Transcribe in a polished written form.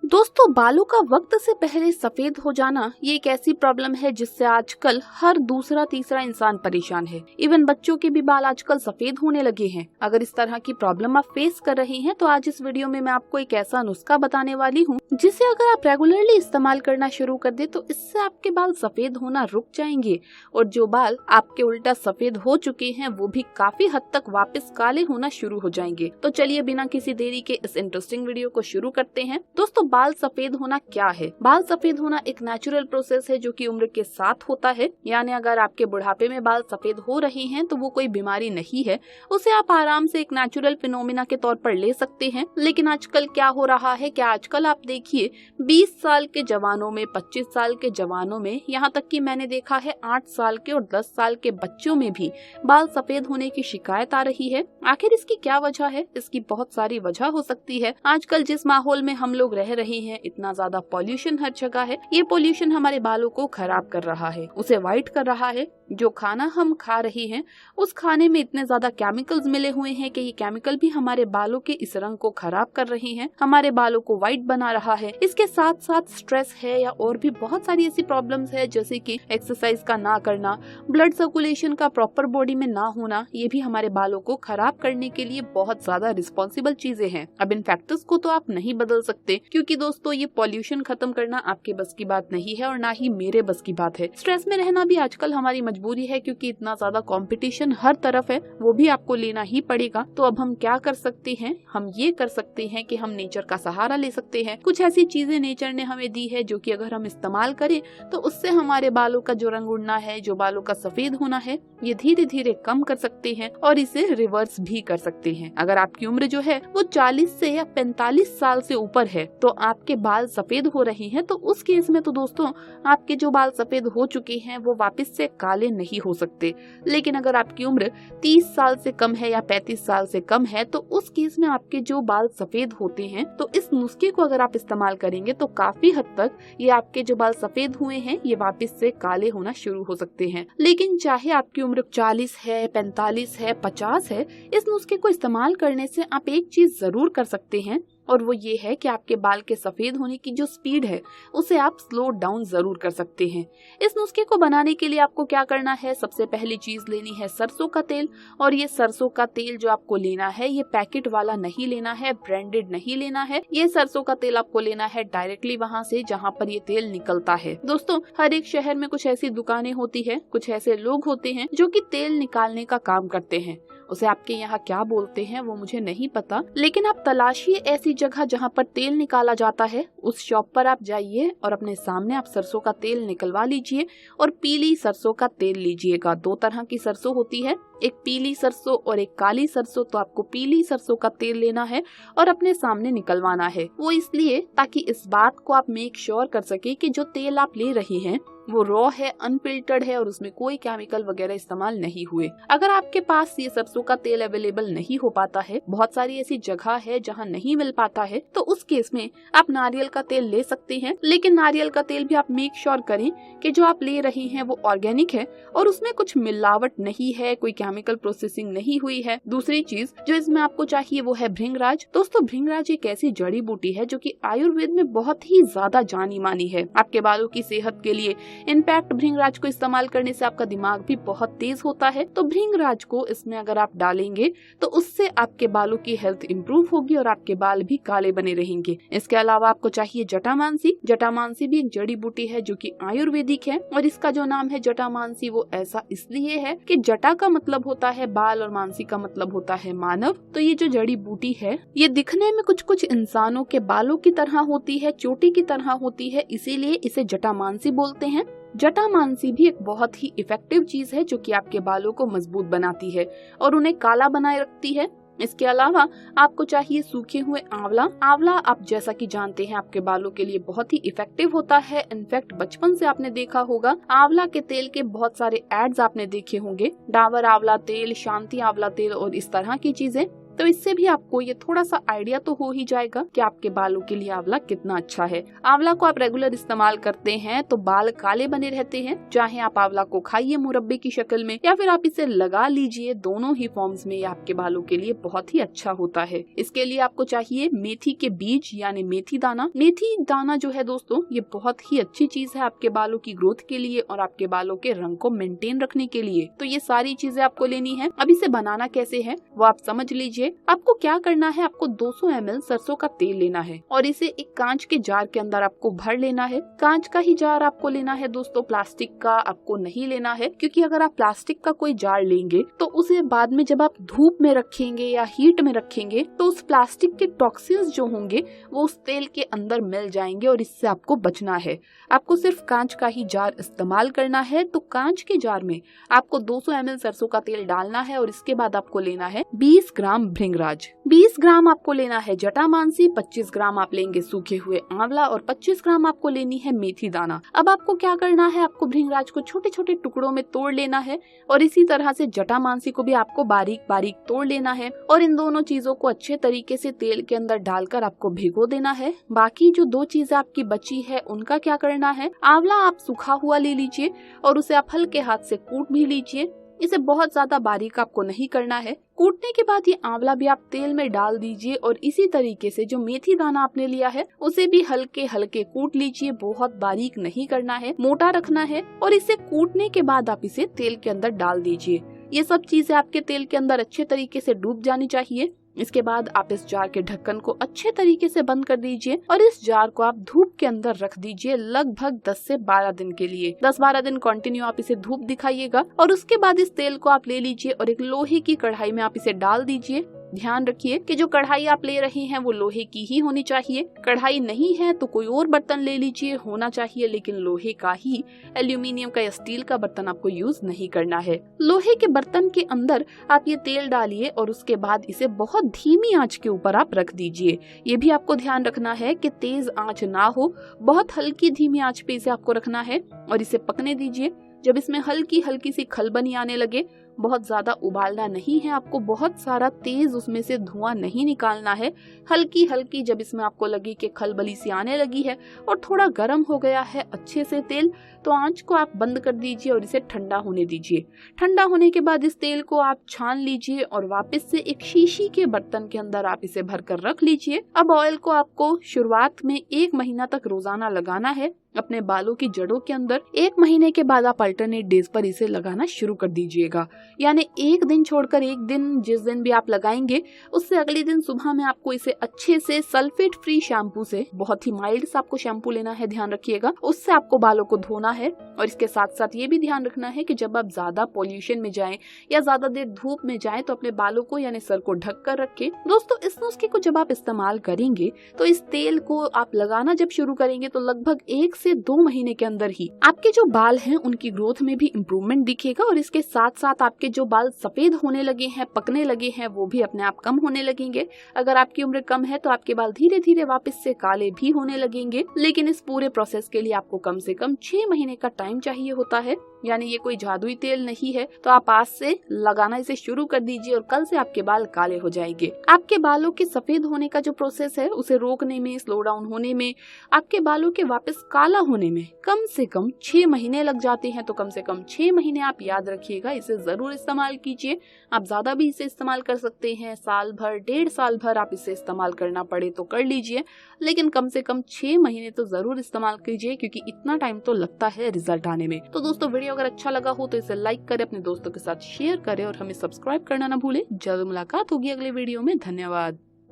दोस्तों, बालों का वक्त से पहले सफेद हो जाना ये एक ऐसी प्रॉब्लम है जिससे आजकल हर दूसरा तीसरा इंसान परेशान है। इवन बच्चों के भी बाल आजकल सफेद होने लगे हैं। अगर इस तरह की प्रॉब्लम आप फेस कर रहे हैं तो आज इस वीडियो में मैं आपको एक ऐसा नुस्खा बताने वाली हूँ जिसे अगर आप रेगुलरली इस्तेमाल करना शुरू कर दे तो इससे आपके बाल सफेद होना रुक जाएंगे और जो बाल आपके उल्टा सफेद हो चुके हैं वो भी काफी हद तक वापस काले होना शुरू हो जाएंगे। तो चलिए बिना किसी देरी के इस इंटरेस्टिंग वीडियो को शुरू करते हैं। दोस्तों, बाल सफेद होना क्या है? बाल सफेद होना एक नेचुरल प्रोसेस है जो कि उम्र के साथ होता है। यानी अगर आपके बुढ़ापे में बाल सफेद हो रहे हैं तो वो कोई बीमारी नहीं है, उसे आप आराम से एक नेचुरल फिनोमिना के तौर पर ले सकते हैं। लेकिन आजकल क्या हो रहा है कि आजकल आप देखिए 20 साल के जवानों में, 25 साल के जवानों में, यहाँ तक कि मैंने देखा है 8 साल के और 10 साल के बच्चों में भी बाल सफेद होने की शिकायत आ रही है। आखिर इसकी क्या वजह है? इसकी बहुत सारी वजह हो सकती है। आजकल जिस माहौल में हम लोग रह रहे हैं, इतना ज्यादा पॉल्यूशन हर जगह है, ये पॉल्यूशन हमारे बालों को खराब कर रहा है, उसे व्हाइट कर रहा है। जो खाना हम खा रहे हैं उस खाने में इतने ज्यादा केमिकल्स मिले हुए हैं कि ये केमिकल भी हमारे बालों के इस रंग को खराब कर रहे हैं, हमारे बालों को व्हाइट बना रहा है। इसके साथ साथ स्ट्रेस है या और भी बहुत सारी ऐसी प्रॉब्लम्स है जैसे कि एक्सरसाइज का ना करना, ब्लड सर्कुलेशन का प्रॉपर बॉडी में ना होना, ये भी हमारे बालों को खराब करने के लिए बहुत ज्यादा रिस्पॉन्सिबल चीजें हैं। अब इन फैक्टर्स को तो आप नहीं बदल सकते क्योंकि दोस्तों ये पॉल्यूशन खत्म करना आपके बस की बात नहीं है और ना ही मेरे बस की बात है। स्ट्रेस में रहना भी आजकल हमारी मजबूरी है क्योंकि इतना ज्यादा कंपटीशन हर तरफ है, वो भी आपको लेना ही पड़ेगा। तो अब हम क्या कर सकते हैं? हम ये कर सकते हैं कि हम नेचर का सहारा ले सकते हैं। कुछ ऐसी चीजें नेचर ने हमें दी है जो कि अगर हम इस्तेमाल करें तो उससे हमारे बालों का जो रंग उड़ना है, जो बालों का सफेद होना है, ये धीरे धीरे कम कर सकते हैं और इसे रिवर्स भी कर सकते हैं। अगर आपकी उम्र जो है वो 40 से या 45 साल से ऊपर है तो आपके बाल सफेद हो रहे हैं तो उस केस में तो दोस्तों आपके जो बाल सफेद हो चुके हैं वो वापस से काले नहीं हो सकते। लेकिन अगर आपकी उम्र 30 साल से कम है या 35 साल से कम है तो उस केस में आपके जो बाल सफेद होते हैं तो इस नुस्खे को अगर आप इस्तेमाल करेंगे तो काफी हद तक ये आपके जो बाल सफेद हुए हैं ये वापस से काले होना शुरू हो सकते हैं। लेकिन चाहे आपकी उम्र 40 है, 45 है, 50 है, इस नुस्खे को इस्तेमाल करने से आप एक चीज जरूर कर सकते हैं और वो ये है कि आपके बाल के सफेद होने की जो स्पीड है उसे आप स्लो डाउन जरूर कर सकते हैं। इस नुस्खे को बनाने के लिए आपको क्या करना है? सबसे पहली चीज लेनी है सरसों का तेल। और ये सरसों का तेल जो आपको लेना है ये पैकेट वाला नहीं लेना है, ब्रांडेड नहीं लेना है। ये सरसों का तेल आपको लेना है डायरेक्टली वहाँ से जहाँ पर ये तेल निकलता है। दोस्तों, हर एक शहर में कुछ ऐसी दुकानें होती है, कुछ ऐसे लोग होते हैं जो कि तेल निकालने का काम करते हैं। उसे आपके यहाँ क्या बोलते हैं वो मुझे नहीं पता, लेकिन आप तलाशिए ऐसी जगह जहाँ पर तेल निकाला जाता है, उस शॉप पर आप जाइए और अपने सामने आप सरसों का तेल निकलवा लीजिए और पीली सरसों का तेल लीजिएगा। 2 तरह की सरसों होती है, एक पीली सरसों और एक काली सरसों। तो आपको पीली सरसों का तेल लेना है और अपने सामने निकलवाना है। वो इसलिए ताकि इस बात को आप मेक श्योर कर सके कि जो तेल आप ले रहे हैं वो रॉ है, अनफिल्टर्ड है और उसमें कोई केमिकल वगैरह इस्तेमाल नहीं हुए। अगर आपके पास ये सरसों का तेल अवेलेबल नहीं हो पाता है, बहुत सारी ऐसी जगह है जहाँ नहीं मिल पाता है, तो उस केस में आप नारियल का तेल ले सकते हैं। लेकिन नारियल का तेल भी आप मेक श्योर करें कि जो आप ले रहे हैं वो ऑर्गेनिक है और उसमें कुछ मिलावट नहीं है, कोई केमिकल प्रोसेसिंग नहीं हुई है। दूसरी चीज जो इसमें आपको चाहिए वो है भृंगराज। दोस्तों, भृंगराज एक ऐसी जड़ी बूटी है जो कि आयुर्वेद में बहुत ही ज्यादा जानी मानी है आपके बालों की सेहत के लिए। इनफैक्ट भृंगराज को इस्तेमाल करने से आपका दिमाग भी बहुत तेज होता है। तो भृंगराज को इसमें अगर आप डालेंगे तो उससे आपके बालों की हेल्थ इंप्रूव होगी और आपके बाल भी काले बने रहेंगे। इसके अलावा आपको चाहिए जटामांसी। जटामांसी भी एक जड़ी बूटी है जो कि आयुर्वेदिक है और इसका जो नाम है जटामांसी वो ऐसा इसलिए है कि जटा का मतलब होता है बाल और मानसी का मतलब होता है मानव। तो ये जो जड़ी बूटी है ये दिखने में कुछ कुछ इंसानों के बालों की तरह होती है, चोटी की तरह होती है, इसीलिए इसे जटामांसी बोलते हैं। जटामांसी भी एक बहुत ही इफेक्टिव चीज है जो कि आपके बालों को मजबूत बनाती है और उन्हें काला बनाए रखती है। इसके अलावा आपको चाहिए सूखे हुए आंवला। आंवला आप जैसा कि जानते हैं आपके बालों के लिए बहुत ही इफेक्टिव होता है। इनफैक्ट बचपन से आपने देखा होगा आंवला के तेल के बहुत सारे एड्स आपने देखे होंगे, डाबर आंवला तेल, शांति आंवला तेल और इस तरह की चीजें। तो इससे भी आपको ये थोड़ा सा आइडिया तो हो ही जाएगा कि आपके बालों के लिए आंवला कितना अच्छा है। आंवला को आप रेगुलर इस्तेमाल करते हैं तो बाल काले बने रहते हैं। चाहे आप आंवला को खाइए मुरब्बे की शक्ल में या फिर आप इसे लगा लीजिए, दोनों ही फॉर्म्स में ये आपके बालों के लिए बहुत ही अच्छा होता है। इसके लिए आपको चाहिए मेथी के बीज यानी मेथी दाना। मेथी दाना जो है दोस्तों ये बहुत ही अच्छी चीज है आपके बालों की ग्रोथ के लिए और आपके बालों के रंग को मेंटेन रखने के लिए। तो ये सारी चीजें आपको लेनी है। अब इसे बनाना कैसे है वो आप समझ लीजिए। आपको क्या करना है, आपको 200 ml सरसों का तेल लेना है और इसे एक कांच के जार के अंदर आपको भर लेना है। कांच का ही जार आपको लेना है दोस्तों, प्लास्टिक का आपको नहीं लेना है, क्योंकि अगर आप प्लास्टिक का कोई जार लेंगे तो उसे बाद में जब आप धूप में रखेंगे या हीट में रखेंगे तो उस प्लास्टिक के टॉक्सिन्स जो होंगे वो उस तेल के अंदर मिल जाएंगे और इससे आपको बचना है। आपको सिर्फ कांच का ही जार इस्तेमाल करना है। तो कांच के जार में आपको 200 ml सरसों का तेल डालना है और इसके बाद आपको लेना है 20 ग्राम भृंगराज, 20 ग्राम आपको लेना है जटामांसी, 25 ग्राम आप लेंगे सूखे हुए आंवला और 25 ग्राम आपको लेनी है मेथी दाना। अब आपको क्या करना है, आपको भृंगराज को छोटे छोटे टुकड़ों में तोड़ लेना है और इसी तरह से जटामांसी को भी आपको बारीक बारीक तोड़ लेना है और इन दोनों चीजों को अच्छे तरीके से तेल के अंदर डालकर आपको भिगो देना है। बाकी जो 2 चीजें आपकी बची है उनका क्या करना है, आंवला आप सूखा हुआ ले लीजिए और उसे आप हल्के हाथ से कूट भी लीजिए। इसे बहुत ज्यादा बारीक आपको नहीं करना है। कूटने के बाद ये आंवला भी आप तेल में डाल दीजिए और इसी तरीके से जो मेथी दाना आपने लिया है उसे भी हल्के हल्के कूट लीजिए। बहुत बारीक नहीं करना है, मोटा रखना है और इसे कूटने के बाद आप इसे तेल के अंदर डाल दीजिए। ये सब चीजें आपके तेल के अंदर अच्छे तरीके से डूब जानी चाहिए। इसके बाद आप इस जार के ढक्कन को अच्छे तरीके से बंद कर दीजिए और इस जार को आप धूप के अंदर रख दीजिए लगभग 10 से 12 दिन के लिए। 10-12 दिन कंटिन्यू आप इसे धूप दिखाइएगा और उसके बाद इस तेल को आप ले लीजिए और एक लोहे की कढ़ाई में आप इसे डाल दीजिए। ध्यान रखिए कि जो कढ़ाई आप ले रहे हैं वो लोहे की ही होनी चाहिए। कढ़ाई नहीं है तो कोई और बर्तन ले लीजिए, होना चाहिए लेकिन लोहे का ही, एल्यूमिनियम का या स्टील का बर्तन आपको यूज नहीं करना है। लोहे के बर्तन के अंदर आप ये तेल डालिए और उसके बाद इसे बहुत धीमी आंच के ऊपर आप रख दीजिए। ये भी आपको ध्यान रखना है कि तेज आंच ना हो, बहुत हल्की धीमी आंच पे इसे आपको रखना है और इसे पकने दीजिए। जब इसमें हल्की हल्की सी खलबली आने लगे, बहुत ज्यादा उबालना नहीं है, आपको बहुत सारा तेज उसमें से धुआं नहीं निकालना है। हल्की हल्की जब इसमें आपको लगी कि खलबली सी आने लगी है और थोड़ा गर्म हो गया है अच्छे से तेल, तो आंच को आप बंद कर दीजिए और इसे ठंडा होने दीजिए। ठंडा होने के बाद इस तेल को आप छान लीजिए और वापस से एक शीशी के बर्तन के अंदर आप इसे भरकर रख लीजिए। अब ऑयल को आपको शुरुआत में 1 महीना तक रोजाना लगाना है अपने बालों की जड़ों के अंदर। 1 महीने के बाद आप अल्टरनेट डेज पर इसे लगाना शुरू कर दीजिएगा, यानी एक दिन छोड़कर एक दिन, जिस दिन भी आप लगाएंगे उससे अगले दिन सुबह में आपको इसे अच्छे से सल्फेट फ्री शैम्पू से, बहुत ही माइल्ड सा आपको शैम्पू लेना है, ध्यान रखिएगा, उससे आपको बालों को धोना है। और इसके साथ साथ ये भी ध्यान रखना है कि जब आप ज्यादा पॉल्यूशन में जाएं या ज्यादा देर धूप में जाएं तो अपने बालों को यानी सर को ढक कर रखें। दोस्तों इस नुस्खे को जब आप इस्तेमाल करेंगे तो इस तेल को आप लगाना जब शुरू करेंगे तो लगभग 1 से 2 महीने के अंदर ही आपके जो बाल हैं उनकी ग्रोथ में भी इम्प्रूवमेंट दिखेगा और इसके साथ साथ आपके जो बाल सफेद होने लगे हैं, पकने लगे हैं, वो भी अपने आप कम होने लगेंगे। अगर आपकी उम्र कम है तो आपके बाल धीरे धीरे वापस से काले भी होने लगेंगे, लेकिन इस पूरे प्रोसेस के लिए आपको कम से कम 6 महीने का टाइम चाहिए होता है। यानी ये कोई जादुई तेल नहीं है। तो आप आज से लगाना इसे शुरू कर दीजिए और कल से आपके बाल काले हो जाएंगे। आपके बालों के सफेद होने का जो प्रोसेस है उसे रोकने में, स्लो डाउन होने में, आपके बालों के वापस काला होने में कम से कम 6 महीने लग जाते हैं। तो कम से कम 6 महीने आप याद रखिएगा, इसे जरूर इस्तेमाल कीजिए। आप ज्यादा भी इसे इस्तेमाल कर सकते हैं, साल भर, 1.5 साल भर आप इसे इस्तेमाल करना पड़े तो कर लीजिए, लेकिन कम से कम 6 महीने तो जरूर इस्तेमाल कीजिए, क्योंकि इतना टाइम तो लगता है रिजल्ट आने में। तो दोस्तों वीडियो अगर अच्छा लगा हो तो इसे लाइक करें, अपने दोस्तों के साथ शेयर करें और हमें सब्सक्राइब करना ना भूलें। जल्द मुलाकात होगी अगले वीडियो में। धन्यवाद।